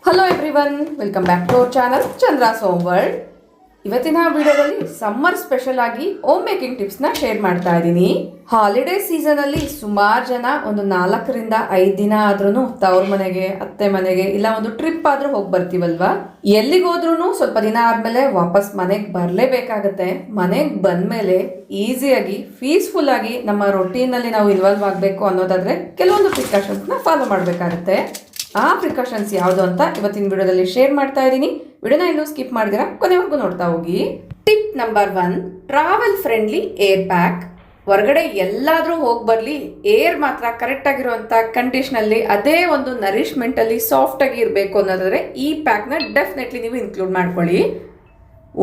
Hello everyone, welcome back to our channel Chandra's home world. ಇವತ್ತಿನ ವಿಡಿಯೋದಲ್ಲಿ summer special ಆಗಿ home making ಟಿಪ್ಸ್ನ share ಮಾಡ್ತಾ ಇದ್ದೀನಿ. ಹಾಲಿಡೇ ಸೀಸನ್ ಅಲ್ಲಿ ಸುಮಾರು ಜನ ಒಂದು 4ರಿಂದ 5 ದಿನ ಆದ್ರೂ ತವ್ರ ಮನೆಗೆ, ಅತ್ತೆ ಮನೆಗೆ ಇಲ್ಲ ಒಂದು ಟ್ರಿಪ್ ಆದ್ರೂ ಹೋಗಿ ಬರ್ತೀವಲ್ವಾ. ಎಲ್ಲಿಗೆ ಹೋದ್ರೂ ಸ್ವಲ್ಪ ದಿನ ಆದ್ಮೇಲೆ ವಾಪಸ್ ಮನೆಗೆ ಬರಲೇಬೇಕಾಗತ್ತೆ. ಮನೆಗೆ ಬಂದ್ಮೇಲೆ ಈಸಿಯಾಗಿ ಪೀಸ್ಫುಲ್ ಆಗಿ ನಮ್ಮ ರೊಟೀನ್ ಅಲ್ಲಿ ನಾವು ಇನ್ವಾಲ್ವ್ ಆಗಬೇಕು ಅನ್ನೋದಾದ್ರೆ ಕೆಲವೊಂದು ಪ್ರಿಕಾಷನ್ಸ್ನ ಫಾಲೋ ಮಾಡಬೇಕಾಗತ್ತೆ. ಆ ಪ್ರಿಕಾಷನ್ಸ್ ಯಾವುದು ಅಂತ ಇವತ್ತಿನ ವಿಡಿಯೋದಲ್ಲಿ ಶೇರ್ ಮಾಡ್ತಾ ಇದ್ದೀನಿ. ವಿಡಿಯೋನ ಎಲ್ಲೂ ಸ್ಕಿಪ್ ಮಾಡಿದಿರಾ ಕೊನೆವರೆಗೂ ನೋಡ್ತಾ ಹೋಗಿ. Tip number 1, travel friendly air pack. ಹೊರಗಡೆ ಎಲ್ಲಾದ್ರೂ ಹೋಗಿ ಬರ್ಲಿ, ಏರ್ ಮಾತ್ರ ಕರೆಕ್ಟ್ ಆಗಿರುವಂತ ಕಂಡೀಷನ್ ಅಲ್ಲಿ, ಅದೇ ಒಂದು ನರಿಶ್ಮೆಂಟ್ ಅಲ್ಲಿ ಸಾಫ್ಟ್ ಆಗಿ ಇರಬೇಕು ಅನ್ನೋದಾದ್ರೆ ಈ ಪ್ಯಾಕ್ ನ ಡೆಫಿನೆಟ್ಲಿ ನೀವು ಇನ್ಕ್ಲೂಡ್ ಮಾಡ್ಕೊಳ್ಳಿ.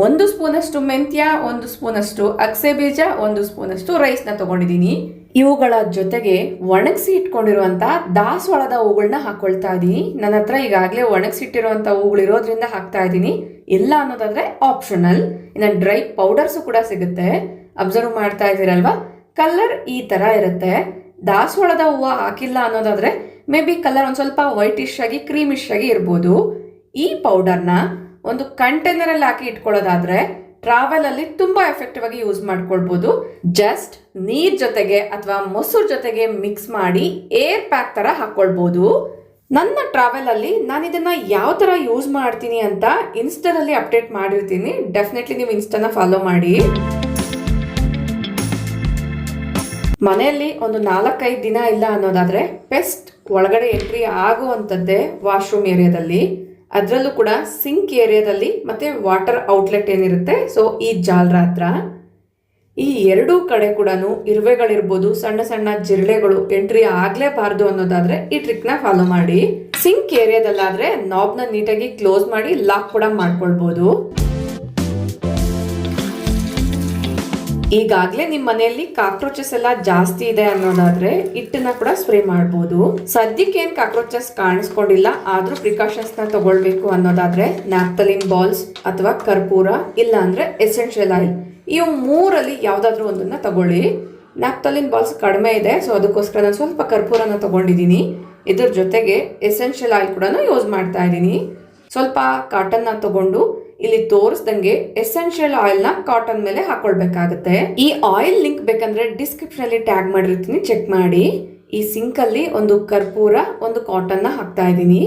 1 ಸ್ಪೂನಷ್ಟು ಮೆಂತ್ಯ, 1 ಸ್ಪೂನಷ್ಟು ಅಗಸೆ ಬೀಜ, 1 ಸ್ಪೂನಷ್ಟು ರೈಸ್ ನ ತಗೊಂಡಿದ್ದೀನಿ. ಇವುಗಳ ಜೊತೆಗೆ ಒಣಗಿಸಿ ಇಟ್ಕೊಂಡಿರುವಂತ ದಾಸವಾಳದ ಹೂಗಳನ್ನ ಹಾಕೊಳ್ತಾ ಇದ್ದೀನಿ. ನನ್ನ ಹತ್ರ ಈಗಾಗಲೇ ಒಣಗಿಸಿಟ್ಟಿರುವಂತ ಹೂಗಳು ಇರೋದ್ರಿಂದ ಹಾಕ್ತಾ ಇದ್ದೀನಿ. ಇಲ್ಲ ಅನ್ನೋದಾದ್ರೆ ಆಪ್ಷನಲ್. ಇನ್ನು ಡ್ರೈ ಪೌಡರ್ಸ್ ಕೂಡ ಸಿಗುತ್ತೆ. ಅಬ್ಸರ್ವ್ ಮಾಡ್ತಾ ಇದ್ದೀರಲ್ವಾ, ಕಲರ್ ಈ ತರ ಇರುತ್ತೆ. ದಾಸವಾಳದ ಹೂವು ಹಾಕಿಲ್ಲ ಅನ್ನೋದಾದ್ರೆ ಮೇ ಬಿ ಕಲರ್ ಒಂದ್ ಸ್ವಲ್ಪ ವೈಟಿಶ್ ಆಗಿ ಕ್ರೀಮಿಶ್ ಆಗಿ ಇರ್ಬೋದು. ಈ ಪೌಡರ್ನ ಒಂದು ಕಂಟೈನರ್ ಅಲ್ಲಿ ಹಾಕಿ ಇಟ್ಕೊಳ್ಳೋದಾದ್ರೆ ಟ್ರಾವೆಲ್ ಅಲ್ಲಿ ತುಂಬಾ ಎಫೆಕ್ಟಿವ್ ಆಗಿ ಯೂಸ್ ಮಾಡ್ಕೊಳ್ಬಹುದು. ಜಸ್ಟ್ ನೀರ್ ಜೊತೆಗೆ ಅಥವಾ ಮೊಸರು ಜೊತೆಗೆ ಮಿಕ್ಸ್ ಮಾಡಿ ಏರ್ ಪ್ಯಾಕ್ ತರ ಹಾಕೊಳ್ಬಹುದು. ನನ್ನ ಟ್ರಾವೆಲ್ ಅಲ್ಲಿ ನಾನು ಇದನ್ನ ಯಾವ ತರ ಯೂಸ್ ಮಾಡ್ತೀನಿ ಅಂತ ಇನ್ಸ್ಟಾದಲ್ಲಿ ಅಪ್ಡೇಟ್ ಮಾಡಿರ್ತೀನಿ. ಡೆಫಿನೆಟ್ಲಿ ನೀವು ಇನ್ಸ್ಟಾನ ಫಾಲೋ ಮಾಡಿ. ಮನೆಯಲ್ಲಿ ಒಂದು 4-5 ದಿನ ಇಲ್ಲ ಅನ್ನೋದಾದ್ರೆ ಪೆಸ್ಟ್ ಒಳಗಡೆ ಎಂಟ್ರಿ ಆಗುವಂಥದ್ದೇ ವಾಶ್ರೂಮ್ ಏರಿಯಾದಲ್ಲಿ, ಅದರಲ್ಲೂ ಕೂಡ ಸಿಂಕ್ ಏರಿಯಾದಲ್ಲಿ ಮತ್ತೆ ವಾಟರ್ ಔಟ್ಲೆಟ್ ಏನಿರುತ್ತೆ, ಸೊ ಈ ಜಾಲರ ಹತ್ರ, ಈ ಎರಡೂ ಕಡೆ ಕೂಡ ಇರುವೆಗಳಿರ್ಬೋದು, ಸಣ್ಣ ಸಣ್ಣ ಜಿರಳೆಗಳು ಎಂಟ್ರಿ ಆಗ್ಲೇಬಾರ್ದು ಅನ್ನೋದಾದ್ರೆ ಈ ಟ್ರಿಕ್ ನ ಫಾಲೋ ಮಾಡಿ. ಸಿಂಕ್ ಏರಿಯಾದಲ್ಲಾದ್ರೆ ನಾಬ್ನ ನೀಟಾಗಿ ಕ್ಲೋಸ್ ಮಾಡಿ ಲಾಕ್ ಕೂಡ ಮಾಡ್ಕೊಳ್ಬಹುದು. ಈಗಾಗಲೇ ನಿಮ್ಮ ಮನೆಯಲ್ಲಿ ಕಾಕ್ರೋಚಸ್ ಎಲ್ಲ ಜಾಸ್ತಿ ಇದೆ ಅನ್ನೋದಾದ್ರೆ ಹಿಟ್ಟನ್ನ ಕೂಡ ಸ್ಪ್ರೇ ಮಾಡಬಹುದು. ಸದ್ಯಕ್ಕೆ ಏನ್ ಕಾಕ್ರೋಚಸ್ ಕಾಣಿಸ್ಕೊಂಡಿಲ್ಲ, ಆದ್ರೂ ಪ್ರಿಕಾಷನ್ಸ್ ನ ತಗೊಳ್ಬೇಕು ಅನ್ನೋದಾದ್ರೆ ನ್ಯಾಪ್ಥಲಿನ್ ಬಾಲ್ಸ್ ಅಥವಾ ಕರ್ಪೂರ, ಇಲ್ಲ ಅಂದ್ರೆ ಎಸೆನ್ಷಿಯಲ್ ಆಯಿಲ್, ಇವು 3ರಲ್ಲಿ ಯಾವ್ದಾದ್ರು ಒಂದನ್ನ ತಗೊಳ್ಳಿ. ನ್ಯಾಪ್ಥಲಿನ್ ಬಾಲ್ಸ್ ಕಡಿಮೆ ಇದೆ, ಸೊ ಅದಕ್ಕೋಸ್ಕರ ನಾನು ಸ್ವಲ್ಪ ಕರ್ಪೂರನ ತಗೊಂಡಿದ್ದೀನಿ. ಇದ್ರ ಜೊತೆಗೆ ಎಸೆನ್ಷಿಯಲ್ ಆಯಿಲ್ ಕೂಡ ಯೂಸ್ ಮಾಡ್ತಾ ಇದ್ದೀನಿ. ಸ್ವಲ್ಪ ಕಾಟನ್ ನ ತಗೊಂಡು ಇಲ್ಲಿ ತೋರಿಸ್ದಂಗೆ ಎಸೆನ್ಷಿಯಲ್ ಆಯಿಲ್ ನ ಕಾಟನ್ ಮೇಲೆ ಹಾಕೊಳ್ಬೇಕಾಗತ್ತೆ. ಈ ಆಯಿಲ್ ಲಿಂಕ್ ಬೇಕಂದ್ರೆ ಡಿಸ್ಕ್ರಿಪ್ಷನ್ ಅಲ್ಲಿ ಟ್ಯಾಗ್ ಮಾಡಿರ್ತೀನಿ, ಚೆಕ್ ಮಾಡಿ. ಈ ಸಿಂಕ್ ಅಲ್ಲಿ ಒಂದು ಕರ್ಪೂರ, ಒಂದು ಕಾಟನ್ ನ ಹಾಕ್ತಾ ಇದ್ದೀನಿ.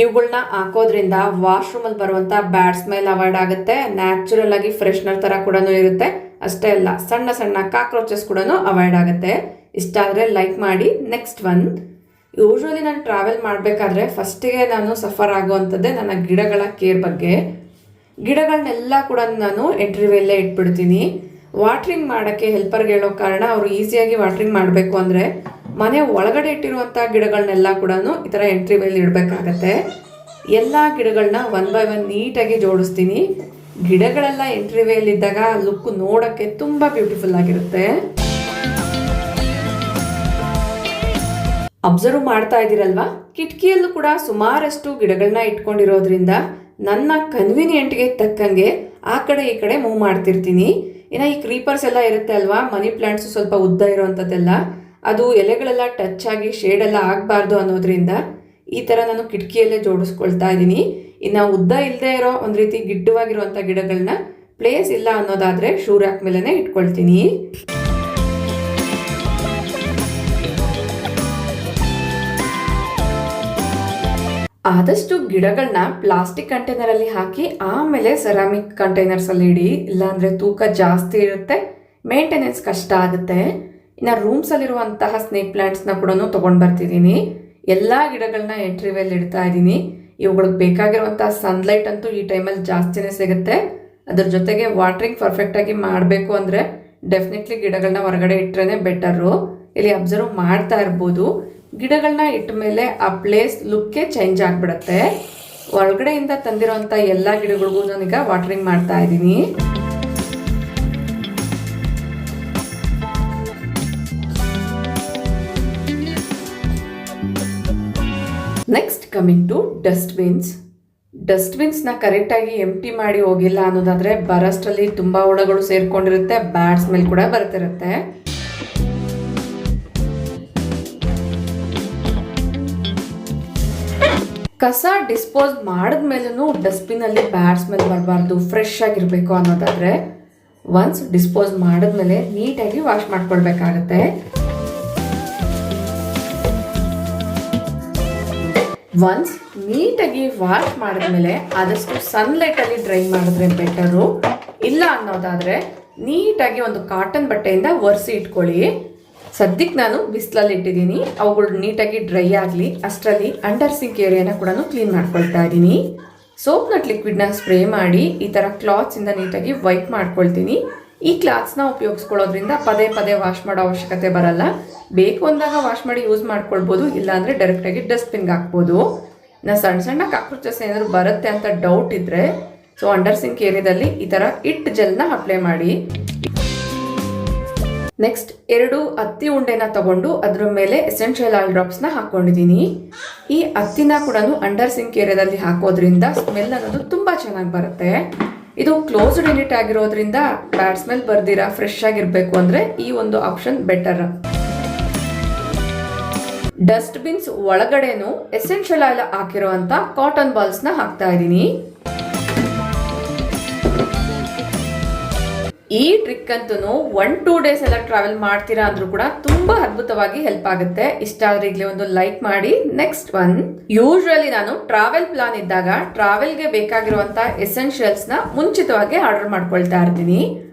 ಇವುಗಳನ್ನ ಹಾಕೋದ್ರಿಂದ ವಾಶ್ರೂಮ್ ಅಲ್ಲಿ ಬರುವಂತ ಬ್ಯಾಡ್ ಸ್ಮೆಲ್ ಅವಾಯ್ಡ್ ಆಗುತ್ತೆ. ನ್ಯಾಚುರಲ್ ಆಗಿ ಫ್ರೆಶ್ನರ್ ತರ ಕೂಡ ಇರುತ್ತೆ. ಅಷ್ಟೇ ಅಲ್ಲ, ಸಣ್ಣ ಸಣ್ಣ ಕಾಕ್ರೋಚಸ್ ಕೂಡ ಅವಾಯ್ಡ್ ಆಗುತ್ತೆ. ಇಷ್ಟ ಆದ್ರೆ ಲೈಕ್ ಮಾಡಿ. ನೆಕ್ಸ್ಟ್ ಒನ್, ಯೂಶ್ವಲಿ ನಾನು ಟ್ರಾವೆಲ್ ಮಾಡಬೇಕಾದ್ರೆ ಫಸ್ಟಿಗೆ ನಾನು ಸಫರ್ ಆಗುವಂಥದ್ದೇ ನನ್ನ ಗಿಡಗಳ ಕೇರ್ ಬಗ್ಗೆ. ಗಿಡಗಳನ್ನೆಲ್ಲ ಕೂಡ ನಾನು ಎಂಟ್ರಿವೇಲ್ಲೇ ಇಟ್ಬಿಡ್ತೀನಿ. ವಾಟ್ರಿಂಗ್ ಮಾಡೋಕ್ಕೆ ಹೆಲ್ಪರ್ಗೆ ಹೇಳೋ ಕಾರಣ ಅವರು ಈಸಿಯಾಗಿ ವಾಟ್ರಿಂಗ್ ಮಾಡಬೇಕು ಅಂದರೆ ಮನೆ ಒಳಗಡೆ ಇಟ್ಟಿರುವಂಥ ಗಿಡಗಳನ್ನೆಲ್ಲ ಕೂಡ ಈ ಥರ ಎಂಟ್ರಿವೇಲ್ ಇಡಬೇಕಾಗತ್ತೆ. ಎಲ್ಲ ಗಿಡಗಳನ್ನ 1 by 1 ನೀಟಾಗಿ ಜೋಡಿಸ್ತೀನಿ. ಗಿಡಗಳೆಲ್ಲ ಎಂಟ್ರಿವೇಲ್ ಇದ್ದಾಗ ಲುಕ್ ನೋಡೋಕ್ಕೆ ತುಂಬ ಬ್ಯೂಟಿಫುಲ್ ಆಗಿರುತ್ತೆ. ಅಬ್ಸರ್ವ್ ಮಾಡ್ತಾ ಇದ್ದೀರಲ್ವಾ, ಕಿಟಕಿಯಲ್ಲೂ ಕೂಡ ಸುಮಾರಷ್ಟು ಗಿಡಗಳನ್ನ ಇಟ್ಕೊಂಡಿರೋದ್ರಿಂದ ನನ್ನ ಕನ್ವೀನಿಯೆಂಟ್ಗೆ ತಕ್ಕಂಗೆ ಆ ಕಡೆ ಈ ಕಡೆ ಮೂವ್ ಮಾಡ್ತಿರ್ತೀನಿ. ಇನ್ನು ಈ ಕ್ರೀಪರ್ಸ್ ಎಲ್ಲ ಇರುತ್ತೆ ಅಲ್ವಾ, ಮನಿ ಪ್ಲಾಂಟ್ಸ್ ಸ್ವಲ್ಪ ಉದ್ದ ಇರೋವಂಥದ್ದೆಲ್ಲ, ಅದು ಎಲೆಗಳೆಲ್ಲ ಟಚ್ ಆಗಿ ಶೇಡ್ ಎಲ್ಲ ಆಗಬಾರ್ದು ಅನ್ನೋದ್ರಿಂದ ಈ ಥರ ನಾನು ಕಿಟಕಿಯಲ್ಲೇ ಜೋಡಿಸ್ಕೊಳ್ತಾ ಇದ್ದೀನಿ. ಇನ್ನು ಉದ್ದ ಇಲ್ಲದೆ ಇರೋ ಒಂದು ರೀತಿ ಗಿಡ್ಡವಾಗಿರುವಂಥ ಗಿಡಗಳನ್ನ ಪ್ಲೇಸ್ ಇಲ್ಲ ಅನ್ನೋದಾದರೆ ಶೂ ರ್ಯಾಕ್ ಮೇಲೇ ಇಟ್ಕೊಳ್ತೀನಿ. ಆದಷ್ಟು ಗಿಡಗಳನ್ನ ಪ್ಲಾಸ್ಟಿಕ್ ಕಂಟೈನರ್ ಅಲ್ಲಿ ಹಾಕಿ ಆಮೇಲೆ ಸೆರಾಮಿಕ್ ಕಂಟೈನರ್ಸ್ ಅಲ್ಲಿ ಇಡಿ. ಇಲ್ಲಾಂದ್ರೆ ತೂಕ ಜಾಸ್ತಿ ಇರುತ್ತೆ, ಮೇಂಟೆನೆನ್ಸ್ ಕಷ್ಟ ಆಗುತ್ತೆ. ಇನ್ನು ರೂಮ್ಸ್ ಅಲ್ಲಿರುವಂತಹ ಸ್ನೇಕ್ ಪ್ಲಾಂಟ್ಸ್ ನ ಕೂಡ ತಗೊಂಡ್ ಬರ್ತಿದ್ದೀನಿ. ಎಲ್ಲಾ ಗಿಡಗಳನ್ನ ಎಂಟ್ರಿವೇಲ್ ಇಡ್ತಾ ಇದ್ದೀನಿ. ಇವುಗಳಿಗೆ ಬೇಕಾಗಿರುವಂತಹ ಸನ್ಲೈಟ್ ಅಂತೂ ಈ ಟೈಮಲ್ಲಿ ಜಾಸ್ತಿನೇ ಸಿಗುತ್ತೆ. ಅದ್ರ ಜೊತೆಗೆ ವಾಟ್ರಿಂಗ್ ಪರ್ಫೆಕ್ಟ್ ಆಗಿ ಮಾಡಬೇಕು ಅಂದ್ರೆ ಡೆಫಿನೆಟ್ಲಿ ಗಿಡಗಳನ್ನ ಹೊರಗಡೆ ಇಟ್ರೇನೆ ಬೆಟರು. ಇಲ್ಲಿ ಅಬ್ಸರ್ವ್ ಮಾಡ್ತಾ ಇರ್ಬೋದು, ಗಿಡಗಳನ್ನ ಇಟ್ಟ ಮೇಲೆ ಆ ಪ್ಲೇಸ್ ಲುಕ್ಕೇ ಚೇಂಜ್ ಆಗಿಬಿಡುತ್ತೆ. ಹೊರಗಡೆಯಿಂದ ತಂದಿರೋಂಥ ಎಲ್ಲ ಗಿಡಗಳಿಗೂ ನಾನೀಗ ವಾಟರಿಂಗ್ ಮಾಡ್ತಾ ಇದ್ದೀನಿ. ನೆಕ್ಸ್ಟ್ ಕಮಿಂಗ್ ಟು ಡಸ್ಟ್ಬಿನ್ಸ್ನ ಕರೆಕ್ಟಾಗಿ ಎಂಟಿ ಮಾಡಿ ಹೋಗಿಲ್ಲ ಅನ್ನೋದಾದರೆ ಬರಷ್ಟರಲ್ಲಿ ತುಂಬ ಹುಳಗಳು ಸೇರ್ಕೊಂಡಿರುತ್ತೆ, ಬ್ಯಾಡ್ ಸ್ಮೆಲ್ ಕೂಡ ಬರ್ತಿರುತ್ತೆ. ಕಸ ಡಿಸ್ಪೋಸ್ ಮಾಡಿದ್ಮೇಲೂ ಡಸ್ಟ್ಬಿನಲ್ಲಿ ಬ್ಯಾಡ್ ಸ್ಮೆಲ್ ಬರಬಾರ್ದು, ಫ್ರೆಶ್ ಆಗಿರಬೇಕು ಅನ್ನೋದಾದರೆ ಒನ್ಸ್ ಡಿಸ್ಪೋಸ್ ಮಾಡಿದ್ಮೇಲೆ ನೀಟಾಗಿ ವಾಶ್ ಮಾಡ್ಕೊಳ್ಬೇಕಾಗತ್ತೆ. ಒನ್ಸ್ ನೀಟಾಗಿ ವಾಶ್ ಮಾಡಿದ್ಮೇಲೆ ಆದಷ್ಟು ಸನ್ಲೈಟಲ್ಲಿ ಡ್ರೈ ಮಾಡಿದ್ರೆ ಬೆಟರು. ಇಲ್ಲ ಅನ್ನೋದಾದರೆ ನೀಟಾಗಿ ಒಂದು ಕಾಟನ್ ಬಟ್ಟೆಯಿಂದ ಒರೆಸಿ ಇಟ್ಕೊಳ್ಳಿ. ಸದ್ಯಕ್ಕೆ ನಾನು ಬಿಸಿಲಲ್ಲಿ ಇಟ್ಟಿದ್ದೀನಿ, ಅವುಗಳು ನೀಟಾಗಿ ಡ್ರೈ ಆಗಲಿ. ಅಷ್ಟರಲ್ಲಿ ಅಂಡರ್ ಸಿಂಕ್ ಏರಿಯಾನ ಕೂಡ ಕ್ಲೀನ್ ಮಾಡ್ಕೊಳ್ತಾ ಇದ್ದೀನಿ. ಸೋಪ್ನಟ್ ಲಿಕ್ವಿಡ್ನ ಸ್ಪ್ರೇ ಮಾಡಿ ಈ ಥರ ಕ್ಲಾತ್ಸಿಂದ ನೀಟಾಗಿ ವೈಪ್ ಮಾಡ್ಕೊಳ್ತೀನಿ. ಈ ಕ್ಲಾತ್ಸ್ನ ಉಪಯೋಗಿಸ್ಕೊಳ್ಳೋದ್ರಿಂದ ಪದೇ ಪದೇ ವಾಶ್ ಮಾಡೋ ಅವಶ್ಯಕತೆ ಬರಲ್ಲ. ಬೇಕು ಅಂದಾಗ ವಾಶ್ ಮಾಡಿ ಯೂಸ್ ಮಾಡ್ಕೊಳ್ಬೋದು, ಇಲ್ಲಾಂದರೆ ಡೈರೆಕ್ಟಾಗಿ ಡಸ್ಟ್ಬಿನ್ಗೆ ಹಾಕ್ಬೋದು. ಸಣ್ಣ ಸಣ್ಣ ಕಾಕ್ರೋಚಸ್ ಏನಾದರೂ ಬರುತ್ತೆ ಅಂತ ಡೌಟ್ ಇದ್ದರೆ ಅಂಡರ್ ಸಿಂಕ್ ಏರಿಯಾದಲ್ಲಿ ಈ ಥರ ಇಟ್ ಜೆಲ್ನ ಅಪ್ಲೈ ಮಾಡಿ. ನೆಕ್ಸ್ಟ್ 2 ಹತ್ತಿ ಉಂಡೆನ ತಗೊಂಡು ಅದ್ರ ಮೇಲೆ ಎಸೆನ್ಷಿಯಲ್ ಆಯಿಲ್ ಡ್ರಾಪ್ಸ್ನ ಹಾಕ್ಕೊಂಡಿದ್ದೀನಿ. ಈ ಹತ್ತಿನ ಕೂಡ ಅಂಡರ್ ಸಿಂಕ್ ಏರಿಯಾದಲ್ಲಿ ಹಾಕೋದ್ರಿಂದ ಸ್ಮೆಲ್ ಅನ್ನೋದು ತುಂಬ ಚೆನ್ನಾಗಿ ಬರುತ್ತೆ. ಇದು ಕ್ಲೋಸ್ಡ್ ಯೂನಿಟ್ ಆಗಿರೋದ್ರಿಂದ ಬ್ಯಾಡ್ ಸ್ಮೆಲ್ ಬರ್ದಿರಾ ಫ್ರೆಶ್ ಆಗಿರಬೇಕು ಅಂದರೆ ಈ ಒಂದು ಆಪ್ಷನ್ ಬೆಟರ್. ಡಸ್ಟ್ಬಿನ್ಸ್ ಒಳಗಡೆನೂ ಎಸೆನ್ಷಿಯಲ್ ಆಯಿಲ್ ಹಾಕಿರುವಂಥ ಕಾಟನ್ ಬಾಲ್ಸ್ನ ಹಾಕ್ತಾ ಇದ್ದೀನಿ. ಈ ಟ್ರಿಕ್ ಅಂತೂ 1-2 ಡೇಸ್ ಎಲ್ಲ ಟ್ರಾವೆಲ್ ಮಾಡ್ತೀರಾ ಅಂದ್ರೂ ಕೂಡ ತುಂಬಾ ಅದ್ಭುತವಾಗಿ ಹೆಲ್ಪ್ ಆಗುತ್ತೆ. ಇಷ್ಟ ಆದ್ರೆ ಈಗಲೇ ಒಂದು ಲೈಕ್ ಮಾಡಿ. ನೆಕ್ಸ್ಟ್ ಒನ್, ಯೂಶುವಲಿ ನಾನು ಟ್ರಾವೆಲ್ ಪ್ಲಾನ್ ಇದ್ದಾಗ ಟ್ರಾವೆಲ್ಗೆ ಬೇಕಾಗಿರುವಂತ ಎಸೆನ್ಷಿಯಲ್ಸ್ ನ ಮುಂಚಿತವಾಗಿ ಆರ್ಡರ್ ಮಾಡ್ಕೊಳ್ತಾ ಇರ್ತೀನಿ.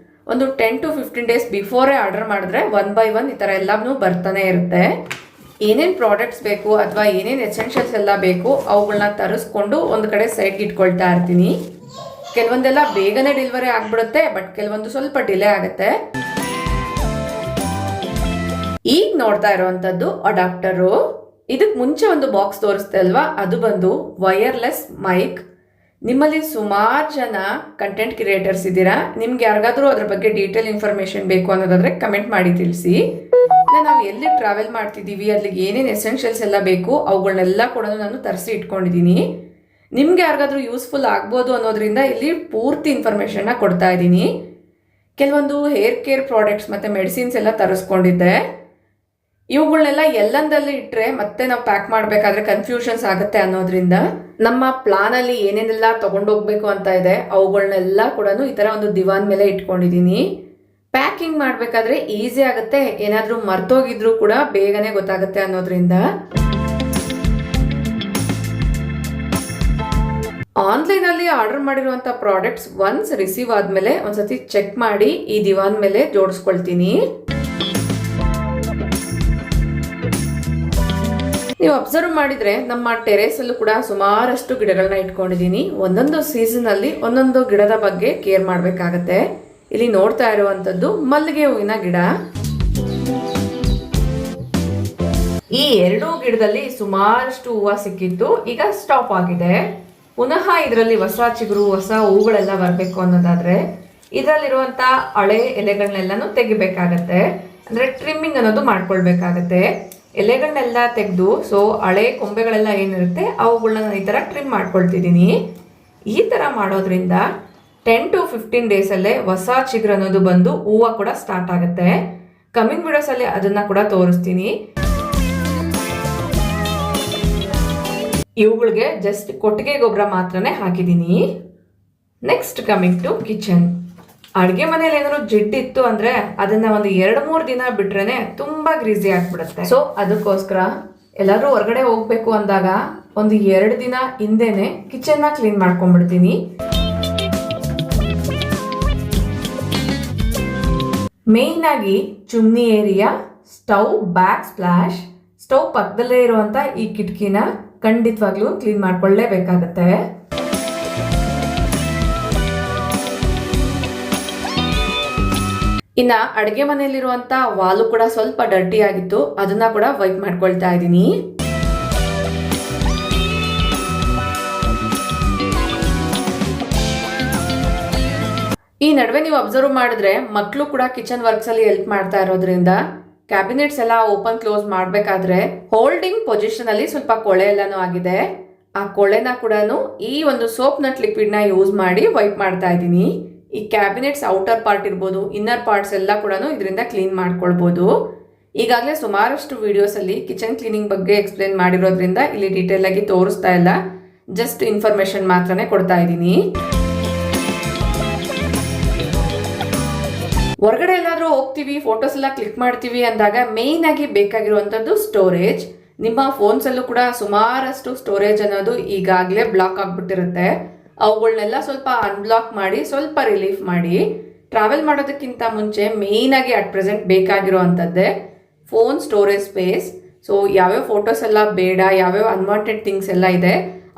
ಒಂದು 10 to 15 ಡೇಸ್ ಬಿಫೋರೇ ಆರ್ಡರ್ ಮಾಡಿದ್ರೆ 1 by 1 ಈ ತರ ಎಲ್ಲಾನು ಬರ್ತಾನೆ ಇರುತ್ತೆ. ಏನೇನು ಪ್ರಾಡಕ್ಟ್ಸ್ ಬೇಕು ಅಥವಾ ಏನೇನು ಎಸೆನ್ಷಿಯಲ್ಸ್ ಎಲ್ಲ ಬೇಕು ಅವುಗಳನ್ನ ತರಿಸ್ಕೊಂಡು ಒಂದು ಕಡೆ ಸೈಡ್ಗೆ ಇಟ್ಕೊಳ್ತಾ ಇರ್ತೀನಿ. ಕೆಲವೊಂದೆಲ್ಲ ಬೇಗನೆ ಡೆಲಿವರಿ ಆಗ್ಬಿಡುತ್ತೆ, ಬಟ್ ಕೆಲವೊಂದು ಸ್ವಲ್ಪ ಡಿಲೇ ಆಗುತ್ತೆ. ಈಗ ನೋಡ್ತಾ ಇರುವಂತದ್ದು ಅಡಾಪ್ಟರು. ಇದಕ್ಕೆ ಮುಂಚೆ ಒಂದು ಬಾಕ್ಸ್ ತೋರಿಸ್ತೆ ಅಲ್ವಾ, ಅದು ಬಂದು ವೈರ್ಲೆಸ್ ಮೈಕ್. ನಿಮ್ಮಲ್ಲಿ ಸುಮಾರು ಜನ ಕಂಟೆಂಟ್ ಕ್ರಿಯೇಟರ್ಸ್ ಇದ್ದೀರಾ. ನಿಮ್ಗೆ ಯಾರಿಗಾದ್ರೂ ಅದ್ರ ಬಗ್ಗೆ ಡೀಟೇಲ್ ಇನ್ಫಾರ್ಮೇಶನ್ ಬೇಕು ಅನ್ನೋದಾದ್ರೆ ಕಮೆಂಟ್ ಮಾಡಿ ತಿಳಿಸಿ. ನಾವು ಎಲ್ಲಿ ಟ್ರಾವೆಲ್ ಮಾಡ್ತಿದ್ದೀವಿ, ಅಲ್ಲಿಗೆ ಏನೇನು ಎಸೆನ್ಷಿಯಲ್ಸ್ ಎಲ್ಲ ಬೇಕು ಅವುಗಳನ್ನೆಲ್ಲ ಕೂಡ ನಾನು ತರಿಸಿ ಇಟ್ಕೊಂಡಿದ್ದೀನಿ. ನಿಮ್ಗೆ ಯಾರಿಗಾದ್ರೂ ಯೂಸ್ಫುಲ್ ಆಗ್ಬೋದು ಅನ್ನೋದ್ರಿಂದ ಇಲ್ಲಿ ಪೂರ್ತಿ ಇನ್ಫಾರ್ಮೇಷನ್ನ ಕೊಡ್ತಾ ಇದ್ದೀನಿ. ಕೆಲವೊಂದು ಹೇರ್ ಕೇರ್ ಪ್ರಾಡಕ್ಟ್ಸ್ ಮತ್ತು ಮೆಡಿಸಿನ್ಸ್ ಎಲ್ಲ ತರಿಸ್ಕೊಂಡಿದ್ದೆ. ಇವುಗಳನ್ನೆಲ್ಲ ಎಲ್ಲಂದಲ್ಲಿ ಇಟ್ಟರೆ ಮತ್ತೆ ನಾವು ಪ್ಯಾಕ್ ಮಾಡಬೇಕಾದ್ರೆ ಕನ್ಫ್ಯೂಷನ್ಸ್ ಆಗುತ್ತೆ ಅನ್ನೋದ್ರಿಂದ ನಮ್ಮ ಪ್ಲಾನಲ್ಲಿ ಏನೇನೆಲ್ಲ ತೊಗೊಂಡೋಗ್ಬೇಕು ಅಂತ ಇದೆ ಅವುಗಳನ್ನೆಲ್ಲ ಕೂಡ ಈ ಥರ ಒಂದು ದಿವಾನ್ ಮೇಲೆ ಇಟ್ಕೊಂಡಿದ್ದೀನಿ. ಪ್ಯಾಕಿಂಗ್ ಮಾಡಬೇಕಾದ್ರೆ ಈಸಿ ಆಗುತ್ತೆ, ಏನಾದರೂ ಮರ್ತೋಗಿದ್ರೂ ಕೂಡ ಬೇಗನೆ ಗೊತ್ತಾಗುತ್ತೆ ಅನ್ನೋದ್ರಿಂದ. ಆನ್ಲೈನಲ್ಲಿ ಆರ್ಡರ್ ಮಾಡಿರುವಂಥ ಪ್ರಾಡಕ್ಟ್ಸ್ ಒನ್ಸ್ ರಿಸೀವ್ ಆದಮೇಲೆ ಒಂದ್ಸತಿ ಚೆಕ್ ಮಾಡಿ ಈ ದಿವಾನ್ ಮೇಲೆ ಜೋಡಿಸ್ಕೊಳ್ತೀನಿ. ನೀವು ಅಬ್ಸರ್ವ್ ಮಾಡಿದ್ರೆ ನಮ್ಮ ಟೆರೇಸಲ್ಲೂ ಕೂಡ ಸುಮಾರಷ್ಟು ಗಿಡಗಳನ್ನ ಇಟ್ಕೊಂಡಿದ್ದೀನಿ. ಒಂದೊಂದು ಸೀಸನಲ್ಲಿ ಒಂದೊಂದು ಗಿಡದ ಬಗ್ಗೆ ಕೇರ್ ಮಾಡಬೇಕಾಗತ್ತೆ. ಇಲ್ಲಿ ನೋಡ್ತಾ ಇರುವಂಥದ್ದು ಮಲ್ಲಿಗೆ ಹೂವಿನ ಗಿಡ. ಈ 2 ಗಿಡದಲ್ಲಿ ಸುಮಾರಷ್ಟು ಹೂವು ಸಿಕ್ಕಿತ್ತು, ಈಗ ಸ್ಟಾಪ್ ಆಗಿದೆ. ಪುನಃ ಇದರಲ್ಲಿ ಹೊಸ ಚಿಗುರು ಹೊಸ ಹೂಗಳೆಲ್ಲ ಬರಬೇಕು ಅನ್ನೋದಾದ್ರೆ ಇದರಲ್ಲಿರುವಂಥ ಹಳೆ ಎಲೆಗಳನ್ನೆಲ್ಲನೂ ತೆಗಿಬೇಕಾಗತ್ತೆ. ಅಂದರೆ ಟ್ರಿಮ್ಮಿಂಗ್ ಅನ್ನೋದು ಮಾಡ್ಕೊಳ್ಬೇಕಾಗತ್ತೆ. ಎಲೆಗಳನ್ನೆಲ್ಲ ತೆಗೆದು ಹಳೆ ಕೊಂಬೆಗಳೆಲ್ಲ ಏನಿರುತ್ತೆ ಅವುಗಳನ್ನ ಈ ಥರ ಟ್ರಿಮ್ ಮಾಡ್ಕೊಳ್ತಿದ್ದೀನಿ. ಈ ಥರ ಮಾಡೋದ್ರಿಂದ 10 to 15 ಡೇಸಲ್ಲೇ ಹೊಸ ಚಿಗುರು ಅನ್ನೋದು ಬಂದು ಹೂವು ಕೂಡ ಸ್ಟಾರ್ಟ್ ಆಗುತ್ತೆ. ಕಮಿಂಗ್ ವಿಡಿಯೋಸಲ್ಲಿ ಅದನ್ನು ಕೂಡ ತೋರಿಸ್ತೀನಿ. ಇವುಗಳಿಗೆ ಜಸ್ಟ್ ಕೊಟ್ಟಿಗೆ ಗೊಬ್ಬರ ಮಾತ್ರನೇ ಹಾಕಿದ್ದೀನಿ. Next coming to kitchen. ಅಡುಗೆ ಮನೇಲಿ ಏನಾದ್ರು ಜಿಡ್ಡಿತ್ತು ಅಂದರೆ ಅದನ್ನು ಒಂದು 2-3 ದಿನ ಬಿಟ್ರೆ ತುಂಬ ಗ್ರೀಸಿ ಆಗಿಬಿಡುತ್ತೆ. ಅದಕ್ಕೋಸ್ಕರ ಎಲ್ಲರೂ ಹೊರಗಡೆ ಹೋಗಬೇಕು ಅಂದಾಗ ಒಂದು 2 ದಿನ ಹಿಂದೆನೆ ಕಿಚನ್ನ ಕ್ಲೀನ್ ಮಾಡ್ಕೊಂಡ್ಬಿಡ್ತೀನಿ. ಮೇಯ್ನ್ ಆಗಿ chimney area, stove back splash, stove ಪಕ್ಕದಲ್ಲೇ ಇರುವಂಥ ಈ ಕಿಟಕಿನ ಖಂಡಿತವಾಗ್ಲೂ ಕ್ಲೀನ್ ಮಾಡ್ಕೊಳ್ಳೇಬೇಕಾಗತ್ತೆ. ಇನ್ನು ಅಡುಗೆ ಮನೆಯಲ್ಲಿರುವಂಥ ವಾಲು ಕೂಡ ಸ್ವಲ್ಪ ಡರ್ಟಿ ಆಗಿತ್ತು, ಅದನ್ನ ಕೂಡ ವೈಪ್ ಮಾಡ್ಕೊಳ್ತಾ ಇದ್ದೀನಿ. ಈ ನಡುವೆ ನೀವು ಅಬ್ಸರ್ವ್ ಮಾಡಿದ್ರೆ ಮಕ್ಕಳು ಕೂಡ ಕಿಚನ್ ವರ್ಕ್ಸಲ್ಲಿ ಹೆಲ್ಪ್ ಮಾಡ್ತಾ ಇರೋದ್ರಿಂದ ಕ್ಯಾಬಿನೆಟ್ಸ್ ಎಲ್ಲ ಓಪನ್ ಕ್ಲೋಸ್ ಮಾಡಬೇಕಾದ್ರೆ ಹೋಲ್ಡಿಂಗ್ ಪೊಸಿಷನಲ್ಲಿ ಸ್ವಲ್ಪ ಕೊಳೆ ಎಲ್ಲನೂ ಆಗಿದೆ. ಆ ಕೊಳೆನ ಕೂಡ ಈ ಒಂದು ಸೋಪ್ ನಟ್ ಲಿಕ್ವಿಡ್ನ ಯೂಸ್ ಮಾಡಿ ವೈಪ್ ಮಾಡ್ತಾ ಇದ್ದೀನಿ. ಈ ಕ್ಯಾಬಿನೆಟ್ಸ್ ಔಟರ್ ಪಾರ್ಟ್ ಇರ್ಬೋದು, ಇನ್ನರ್ ಪಾರ್ಟ್ಸ್ ಎಲ್ಲ ಕೂಡ ಇದರಿಂದ ಕ್ಲೀನ್ ಮಾಡ್ಕೊಳ್ಬೋದು. ಈಗಾಗಲೇ ಸುಮಾರಷ್ಟು ವಿಡಿಯೋಸಲ್ಲಿ ಕಿಚನ್ ಕ್ಲೀನಿಂಗ್ ಬಗ್ಗೆ ಎಕ್ಸ್ಪ್ಲೇನ್ ಮಾಡಿರೋದ್ರಿಂದ ಇಲ್ಲಿ ಡೀಟೇಲ್ ಆಗಿ ತೋರಿಸ್ತಾ ಇಲ್ಲ. ಜಸ್ಟ್ ಇನ್ಫಾರ್ಮೇಶನ್ ಮಾತ್ರನೇ ಕೊಡ್ತಾ ಇದ್ದೀನಿ. ಹೊರಗಡೆ ಎಲ್ಲಾದರೂ ಹೋಗ್ತೀವಿ, ಫೋಟೋಸ್ ಎಲ್ಲ ಕ್ಲಿಕ್ ಮಾಡ್ತೀವಿ ಅಂದಾಗ ಮೇಯ್ನ್ ಆಗಿ ಬೇಕಾಗಿರುವಂಥದ್ದು ಸ್ಟೋರೇಜ್. ನಿಮ್ಮ ಫೋನ್ಸಲ್ಲೂ ಕೂಡ ಸುಮಾರಷ್ಟು ಸ್ಟೋರೇಜ್ ಅನ್ನೋದು ಈಗಾಗಲೇ ಬ್ಲಾಕ್ ಆಗಿಬಿಟ್ಟಿರುತ್ತೆ. ಅವುಗಳನ್ನೆಲ್ಲ ಸ್ವಲ್ಪ ಅನ್ಬ್ಲಾಕ್ ಮಾಡಿ ಸ್ವಲ್ಪ ರಿಲೀಫ್ ಮಾಡಿ. ಟ್ರಾವೆಲ್ ಮಾಡೋದಕ್ಕಿಂತ ಮುಂಚೆ ಮೇಯ್ನ್ ಆಗಿ ಅಟ್ ಪ್ರೆಸೆಂಟ್ ಬೇಕಾಗಿರುವಂಥದ್ದೇ ಫೋನ್ ಸ್ಟೋರೇಜ್ ಸ್ಪೇಸ್. ಸೊ ಯಾವ್ಯಾವ ಫೋಟೋಸ್ ಎಲ್ಲ ಬೇಡ, ಯಾವ್ಯಾವ ಅನ್ವಾಂಟೆಡ್ ಥಿಂಗ್ಸ್ ಎಲ್ಲ ಇದೆ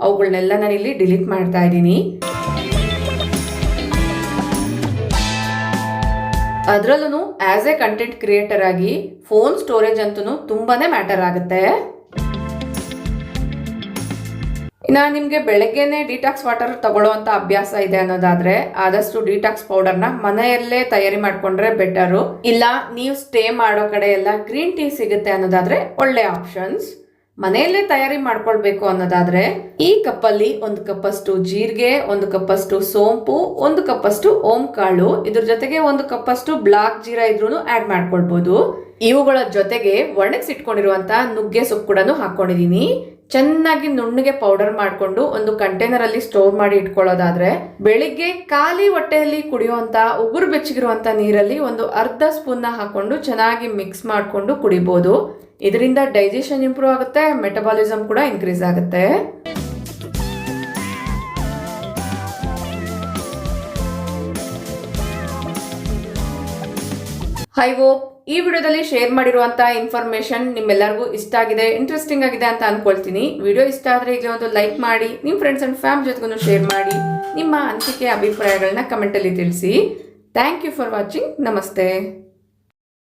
ಅವುಗಳನ್ನೆಲ್ಲ ನಾನು ಇಲ್ಲಿ ಡಿಲೀಟ್ ಮಾಡ್ತಾ ಇದ್ದೀನಿ. ಅದರಲ್ಲೂ ಆಸ್ ಎ ಕಂಟೆಂಟ್ ಕ್ರಿಯೇಟರ್ ಆಗಿ ಫೋನ್ ಸ್ಟೋರೇಜ್ ಅಂತೂ ತುಂಬಾನೇ ಮ್ಯಾಟರ್ ಆಗುತ್ತೆ. ಇನ್ನು ನಿಮಗೆ ಬೆಳಗ್ಗೆನೆ ಡಿಟಾಕ್ಸ್ ವಾಟರ್ ತಗೊಳ್ಳೋವಂಥ ಅಭ್ಯಾಸ ಇದೆ ಅನ್ನೋದಾದ್ರೆ ಆದಷ್ಟು ಡಿಟಾಕ್ಸ್ ಪೌಡರ್ನ ಮನೆಯಲ್ಲೇ ತಯಾರಿ ಮಾಡ್ಕೊಂಡ್ರೆ ಬೆಟರು. ಇಲ್ಲ ನೀವು ಸ್ಟೇ ಮಾಡೋ ಕಡೆ ಎಲ್ಲ ಗ್ರೀನ್ ಟೀ ಸಿಗುತ್ತೆ ಅನ್ನೋದಾದ್ರೆ ಒಳ್ಳೆ ಆಪ್ಷನ್ಸ್. ಮನೆಯಲ್ಲೇ ತಯಾರಿ ಮಾಡ್ಕೊಳ್ಬೇಕು ಅನ್ನೋದಾದ್ರೆ ಈ ಕಪ್ಪಲ್ಲಿ 1 ಕಪ್ಪಷ್ಟು ಜೀರಿಗೆ, 1 ಕಪ್ಪಷ್ಟು ಸೋಂಪು, 1 ಕಪ್ಪಷ್ಟು ಓಂ ಕಾಳು, ಇದ್ರ ಜೊತೆಗೆ 1 ಕಪ್ಪಷ್ಟು ಬ್ಲಾಕ್ ಜೀರಾ ಇದ್ರೂ ಆಡ್ ಮಾಡ್ಕೊಳ್ಬಹುದು. ಇವುಗಳ ಜೊತೆಗೆ ಒಣಗಿಸಿಟ್ಕೊಂಡಿರುವಂತ ನುಗ್ಗೆ ಸೊಪ್ಪು ಕೂಡ ಹಾಕೊಂಡಿದೀನಿ. ಚೆನ್ನಾಗಿ ನುಣ್ಣಗೆ ಪೌಡರ್ ಮಾಡಿಕೊಂಡು ಒಂದು ಕಂಟೈನರ್ ಅಲ್ಲಿ ಸ್ಟೋರ್ ಮಾಡಿ ಇಟ್ಕೊಳ್ಳೋದಾದ್ರೆ ಬೆಳಿಗ್ಗೆ ಖಾಲಿ ಹೊಟ್ಟೆಯಲ್ಲಿ ಕುಡಿಯುವಂತ ಉಗುರು ಬೆಚ್ಚಗಿರುವಂತ ನೀರಲ್ಲಿ ಒಂದು ಅರ್ಧ ಸ್ಪೂನ್ ಹಾಕೊಂಡು ಚೆನ್ನಾಗಿ ಮಿಕ್ಸ್ ಮಾಡಿಕೊಂಡು ಕುಡಿಬಹುದು. ಇದರಿಂದ ಡೈಜೆಷನ್ ಇಂಪ್ರೂವ್ ಆಗುತ್ತೆ, ಮೆಟಬಾಲಿಸಮ್ ಕೂಡ ಇನ್ಕ್ರೀಸ್ ಆಗುತ್ತೆ. ಐ ಹೋಪ್ ಈ ವಿಡಿಯೋದಲ್ಲಿ ಶೇರ್ ಮಾಡಿರುವಂತ ಇನ್ಫಾರ್ಮೇಶನ್ ನಿಮ್ಮೆಲ್ಲರಿಗೂ ಇಷ್ಟ ಆಗಿದೆ, ಇಂಟ್ರೆಸ್ಟಿಂಗ್ ಆಗಿದೆ ಅಂತ ಅನ್ಕೊಳ್ತೀನಿ. ವಿಡಿಯೋ ಇಷ್ಟ ಆದ್ರೆ ಈಗ ಒಂದು ಲೈಕ್ ಮಾಡಿ, ನಿಮ್ಮ ಫ್ರೆಂಡ್ಸ್ ಅಂಡ್ ಫ್ಯಾಮಿಲಿ ಜೊತೆಗೂ ಶೇರ್ ಮಾಡಿ. ನಿಮ್ಮ ಅನಿಸಿಕೆ ಅಭಿಪ್ರಾಯಗಳನ್ನ ಕಮೆಂಟ್ ಅಲ್ಲಿ ತಿಳಿಸಿ. Thank you for watching. ನಮಸ್ತೆ.